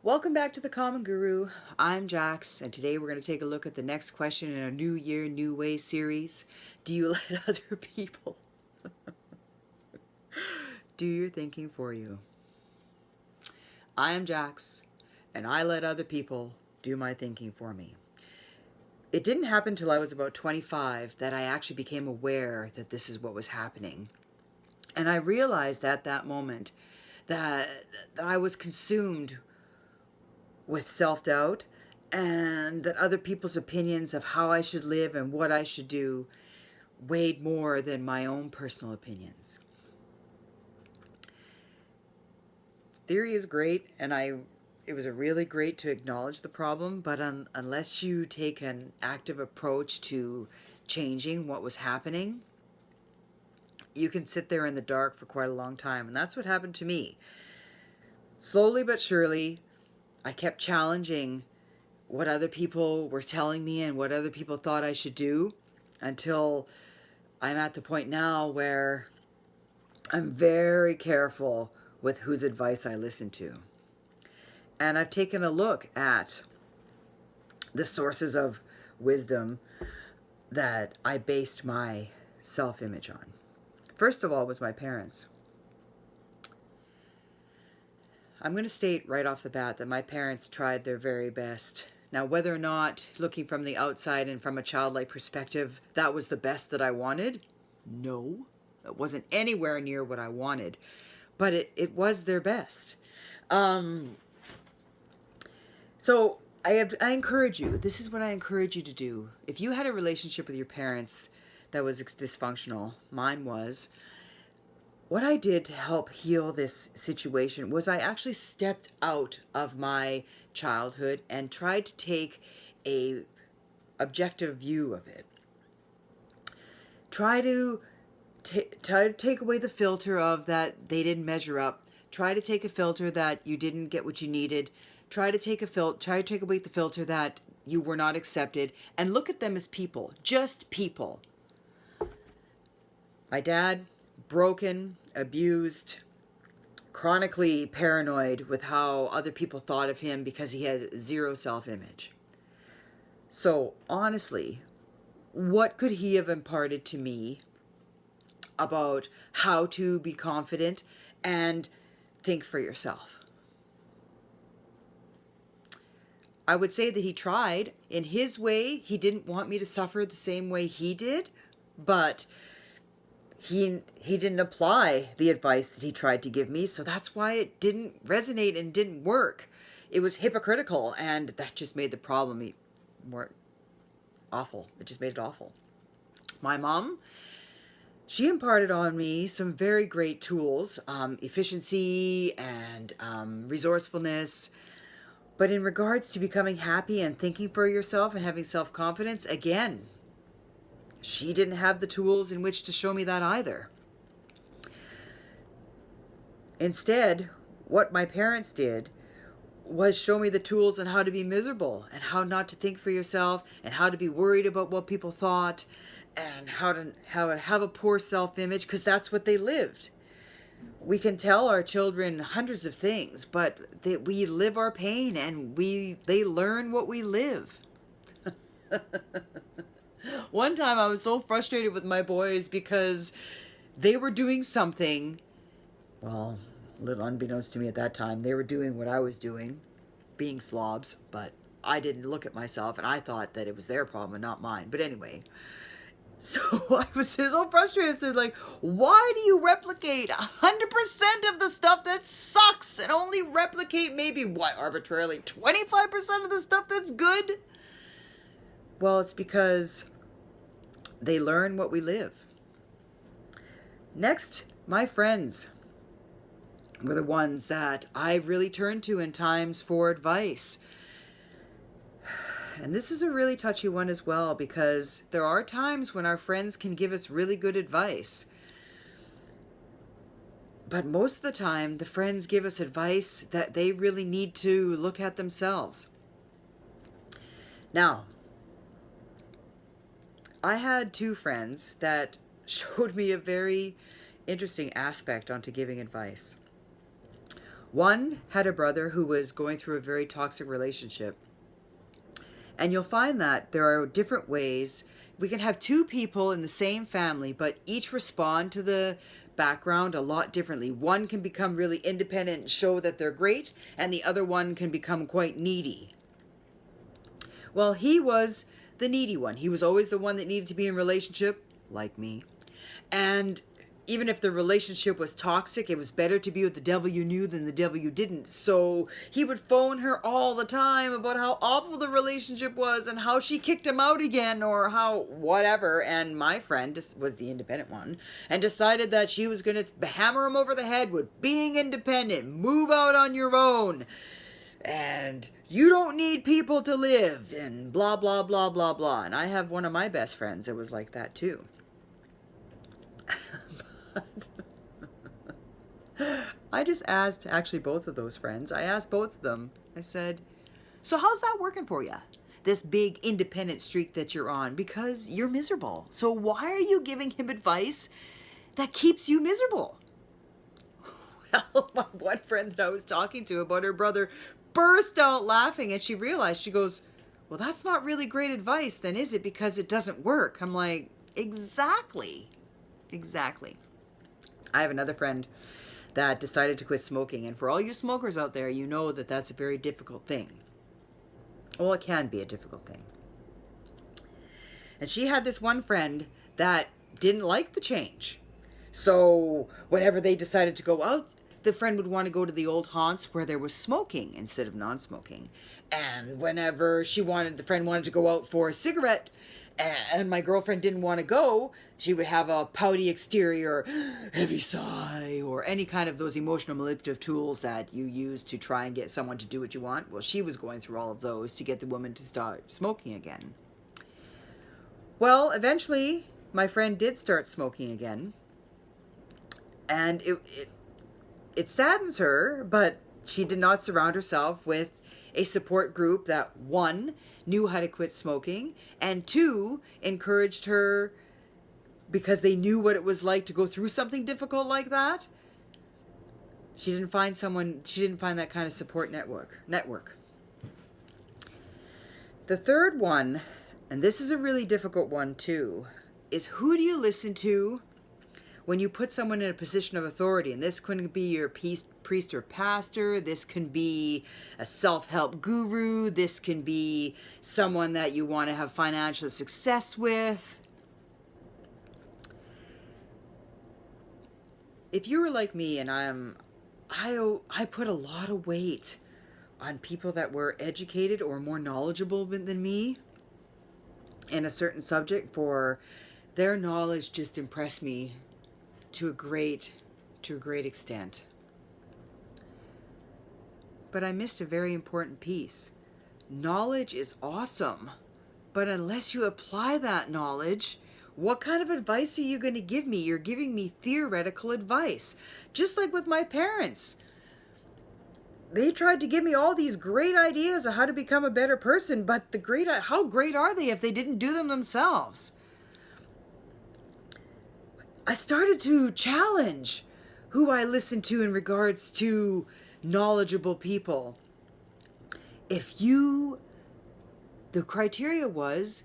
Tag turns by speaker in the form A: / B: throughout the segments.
A: Welcome back to the Common Guru. I'm Jax, and today we're going to take a look at the next question in our New Year, New Way series. Do you let other people do your thinking for you? I am Jax, and I let other people do my thinking for me. It didn't happen till I was about 25 that I actually became aware that this is what was happening. And I realized at that moment that I was consumed with self-doubt, and that other people's opinions of how I should live and what I should do weighed more than my own personal opinions. Theory is great, and it was really great to acknowledge the problem, but unless you take an active approach to changing what was happening, you can sit there in the dark for quite a long time. And that's what happened to me. Slowly but surely, I kept challenging what other people were telling me and what other people thought I should do, until I'm at the point now where I'm very careful with whose advice I listen to. And I've taken a look at the sources of wisdom that I based my self-image on. First of all was my parents. I'm going to state right off the bat that my parents tried their very best. Now, whether or not, looking from the outside and from a childlike perspective, that was the best that I wanted, no. It wasn't anywhere near what I wanted. But it was their best. So I encourage you, this is what I encourage you to do. If you had a relationship with your parents that was dysfunctional, mine was, what I did to help heal this situation was I actually stepped out of my childhood and tried to take a objective view of it. Try to take away the filter of that they didn't measure up. Try to take a filter that you didn't get what you needed. Try to take away the filter that you were not accepted, and look at them as people, just people. My dad, broken, abused, chronically paranoid with how other people thought of him because he had zero self-image. So honestly, what could he have imparted to me about how to be confident and think for yourself? I would say that he tried. In his way, he didn't want me to suffer the same way he did, but he didn't apply the advice that he tried to give me, so that's why it didn't resonate and didn't work. It was hypocritical, and that just made the problem more awful. It just made it awful. My mom, she imparted on me some very great tools, efficiency and resourcefulness. But in regards to becoming happy and thinking for yourself and having self-confidence, again, she didn't have the tools in which to show me that either. Instead, what my parents did was show me the tools on how to be miserable and how not to think for yourself and how to be worried about what people thought and how to have a poor self-image, because that's what they lived. We can tell our children hundreds of things, but we live our pain, and they learn what we live. One time I was so frustrated with my boys because they were doing something, well, a little unbeknownst to me at that time, they were doing what I was doing, being slobs, but I didn't look at myself, and I thought that it was their problem and not mine. But anyway, so I was so frustrated. I said, like, why do you replicate 100% of the stuff that sucks and only replicate maybe, arbitrarily 25% of the stuff that's good? Well, it's because they learn what we live. Next, my friends were the ones that I really turned to in times for advice. And this is a really touchy one as well, because there are times when our friends can give us really good advice. But most of the time, the friends give us advice that they really need to look at themselves. Now, I had two friends that showed me a very interesting aspect onto giving advice. One had a brother who was going through a very toxic relationship. And you'll find that there are different ways. We can have two people in the same family, but each respond to the background a lot differently. One can become really independent and show that they're great, and the other one can become quite needy. Well, he was the needy one. He was always the one that needed to be in a relationship, like me. And even if the relationship was toxic, it was better to be with the devil you knew than the devil you didn't. So he would phone her all the time about how awful the relationship was and how she kicked him out again or how whatever. And my friend was the independent one and decided that she was going to hammer him over the head with being independent, move out on your own. And you don't need people to live and blah, blah, blah, blah, blah. And I have one of my best friends that was like that too. I just asked, actually both of those friends, I asked both of them, I said, so how's that working for you? This big independent streak that you're on, because you're miserable. So why are you giving him advice that keeps you miserable? Well, my one friend that I was talking to about her brother burst out laughing, and she realized, she goes, well, that's not really great advice then, is it? Because it doesn't work. I'm like, exactly. I have another friend that decided to quit smoking. And for all you smokers out there, you know that that's a very difficult thing. Well, it can be a difficult thing. And she had this one friend that didn't like the change. So whenever they decided to go out, the friend would want to go to the old haunts where there was smoking instead of non-smoking. And whenever the friend wanted to go out for a cigarette, and my girlfriend didn't want to go, she would have a pouty exterior, heavy sigh, or any kind of those emotional manipulative tools that you use to try and get someone to do what you want. Well, she was going through all of those to get the woman to start smoking again. Well, eventually, my friend did start smoking again. And it saddens her, but she did not surround herself with a support group that, one, knew how to quit smoking, and two, encouraged her because they knew what it was like to go through something difficult like that. She didn't find that kind of support network. The third one, and this is a really difficult one too, is who do you listen to when you put someone in a position of authority? And this can be your priest or pastor. This can be a self-help guru. This can be someone that you want to have financial success with. If you were like me, and I put a lot of weight on people that were educated or more knowledgeable than me in a certain subject, for their knowledge just impressed me to a great extent. But I missed a very important piece. Knowledge is awesome, but unless you apply that knowledge, what kind of advice are you going to give me? You're giving me theoretical advice. Just like with my parents. They tried to give me all these great ideas of how to become a better person, but how great are they if they didn't do them themselves? I started to challenge who I listened to in regards to knowledgeable people. The criteria was,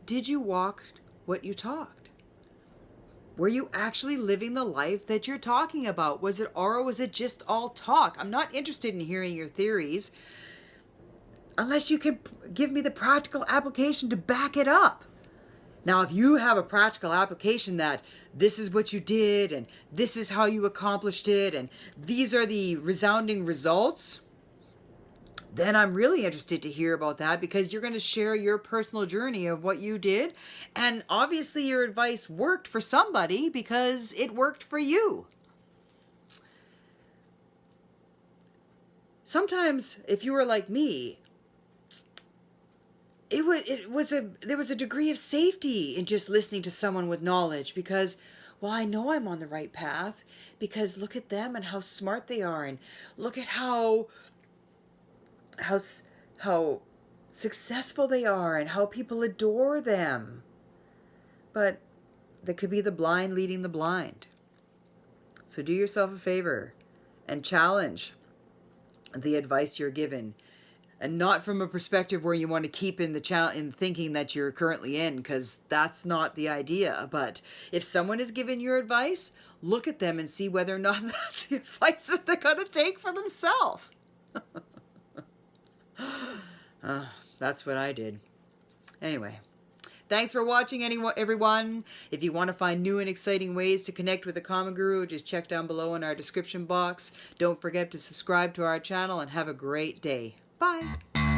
A: did you walk what you talked? Were you actually living the life that you're talking about? Was it just all talk? I'm not interested in hearing your theories unless you can give me the practical application to back it up. Now, if you have a practical application that this is what you did and this is how you accomplished it and these are the resounding results, then I'm really interested to hear about that, because you're going to share your personal journey of what you did. And obviously your advice worked for somebody because it worked for you. Sometimes, if you were like me, there was a degree of safety in just listening to someone with knowledge, because, well, I know I'm on the right path because look at them and how smart they are, and look at how successful they are and how people adore them. But that could be the blind leading the blind. So do yourself a favor and challenge the advice you're given, and not from a perspective where you want to keep in the in thinking that you're currently in, because that's not the idea. But if someone is giving your advice, look at them and see whether or not that's the advice that they're going to take for themselves. That's what I did. Anyway, thanks for watching, everyone. If you want to find new and exciting ways to connect with the Common Guru, just check down below in our description box. Don't forget to subscribe to our channel and have a great day. Bye.